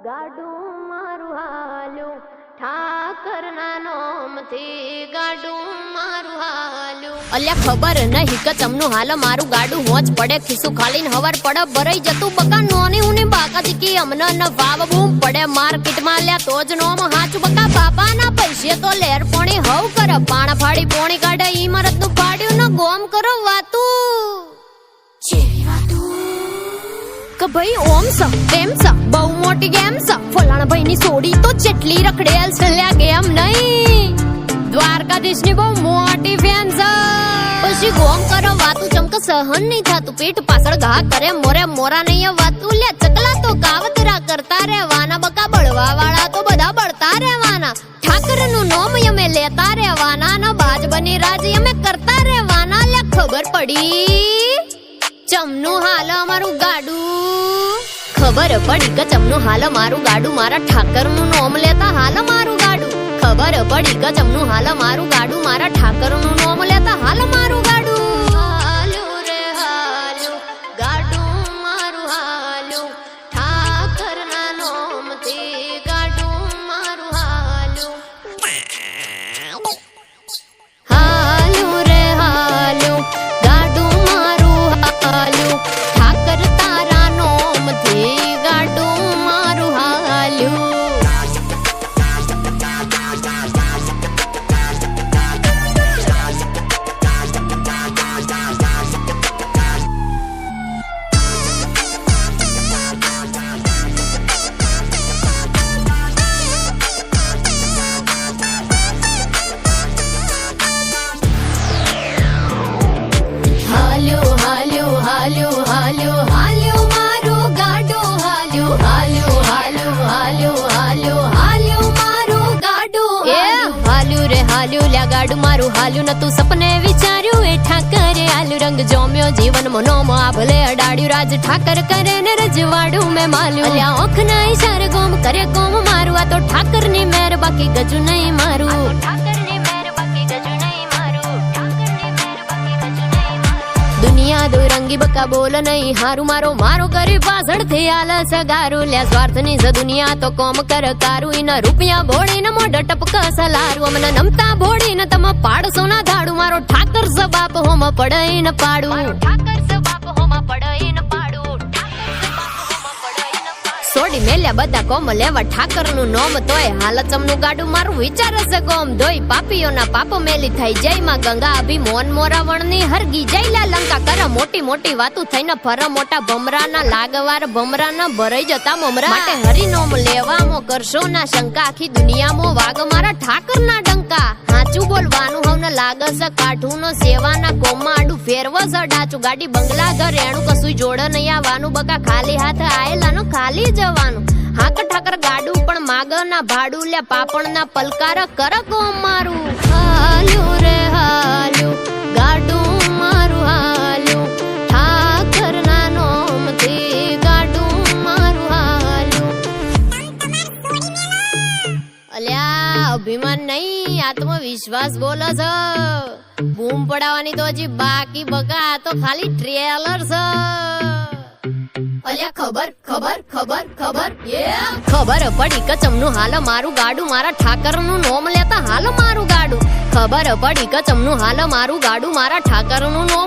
ગાડું મારું હાલું ઠાકરના નોમથી ગાડું મારું હાલું. અલ્યા ખબર નહીં કે તમનું હાલ મારું ગાડું હોજ પડે ખિસ્સું ખાલીને હવાર પડે ભરાઈ જતું બકા નોની ઉની બાકાથી કે અમને ન વાવ બૂમ પડે માર્કેટમાં લ્યા તો જ નોમ હાચું બકા બાપાના પૈસે તો લેર પોણી હવ કરે પાણા ફાડી પોણી કાઢે ઈમારતનું પાડ્યું ન ગોમ કરો વાતું જેવી વાતું કે ભાઈ ઓમ સ તેમ સ બહુ મોટી ગેમ સ ફલાણા ભાઈની સોડી તો જેટલી રખડેલ છે લ્યા ગેમ નહીં દ્વારકાધીશની બહુ મોટી ફેન છે પછી ગોમ કરો વાતું ચમક સહન નહીં થાતું પીઠ પાછળ ઘા કરે મોરે મોરા નહીં વાતું લે ચકલા તો કાવતરા કરતા રહેવાના બકા બળવા વાળા તો બધા બળતા રહેવાના ઠાકરનું નોમ અમે લેતા રહેવાના ન બાજ બની રાજ અમે કરતા રહેવાના લે ખબર પડી ચમનું હાલ અમારું ગાડું ખબર પડી કે ચમનું હાલ મારું ગાડું મારા ઠાકરનું નોમ લેતા હાલ મારું ગાડું ખબર પડી કે ચમનું હાલ મારું ગાડું મારા ઠાકરનું નોમ લેતા હાલ મારું ગાડું હાલું રે હાલું ગાડું મારું હાલું ઠાકરના નોમથી ગાડું મારું હાલું હાલું રે હાલું ગાડું મારું હાલું ઠાકર તારા નોમથી ગાડું મારું હાલું. હાલ્યું હાલ્યું હાલ્યું હાલ્યું હાલ્યું મારું ગાડું હાલ્યું હાલ્યું હાલ્યું હાલ્યું હાલ્યું હાલ્યું મારું ગાડું એ હાલ્યું રે હાલ્યું લ્યા ગાડું મારું હાલ્યું નતું સપને વિચાર્યું એ ઠાકરે આલ્યું રંગ જોમ્યો જીવન મનોમ આભલે અડાડ્યું રાજ ઠાકર કરે ને રજવાડું મેં માલ્યું લ્યા ઓખ ના ઈશારે ગોમ કરે ગોમ મારું આ તો ઠાકરની મેર બાકી ગજુ નહીં મારું દુનિયા દો રંગી બકા બોલ નહીં હારું મારો મારો કરી પાછળથી આલ સગારું લ્યા સ્વાર્થની જ દુનિયા તો કોમ કર કારું ઇના રૂપિયા ભોળીને મોઢ ટપક સલારું અમને નમતા ભોળીને તમે પાડસો ના ધાડું મારો ઠાકર સ બાપ હોમ પડઈને પાડું સોડી મેલ્યા બધા કોમ લેવા ઠાકરનું નોમ તોય હાલત ચમનું ગાડું મારું વિચારે છે ગોમ ધોઈ પાપીઓના પાપ મેલી થઈ જય માં ગંગા અભી મોન મોરાવણની હરગી જયલા લંકા કર મોટી મોટી વાતું થઈને ફર મોટા ભમરાના લાગવાર ભમરાના ભરાઈ જતા મમરા માટે હરી નોમ લેવામો કરશો ના શંકા આખી દુનિયામાં વાગ મારા ઠાકરના ડંકા હાચું બોલવાનું હવને લાગે છે કાઠું નો સેવાના કોમમાં આડું ફેરવ છે ડાચું ગાડી બંગલા ઘર એણું કશું જોડે નહીં આવવાનું બકા ખાલી હાથ આયેલાનો ખાલી જવાનું હાક ઠાકર ગાડું પણ માગના ભાડું લે પાપણના પલકાર કર કોમ મારું હાલ્યું રે હાલ્યું ગાડું મારું હાલ્યું ઠાકરના નોમથી ગાડું મારું હાલ્યું. અલ્યા અભિમાન નહીં આત્મવિશ્વાસ બોલો છો બૂમ પડાવવાની તો હજી બાકી બકા તો ખાલી ટ્રેલર છે. અલ્યા ખબર ખબર ખબર ખબર ખબર પડી કે ચમનું હાલ મારું ગાડું મારા ઠાકરનું નોમ લેતા હાલ મારું ગાડું ખબર પડી કે ચમનું હાલ મારું ગાડું મારા ઠાકરનું નોમ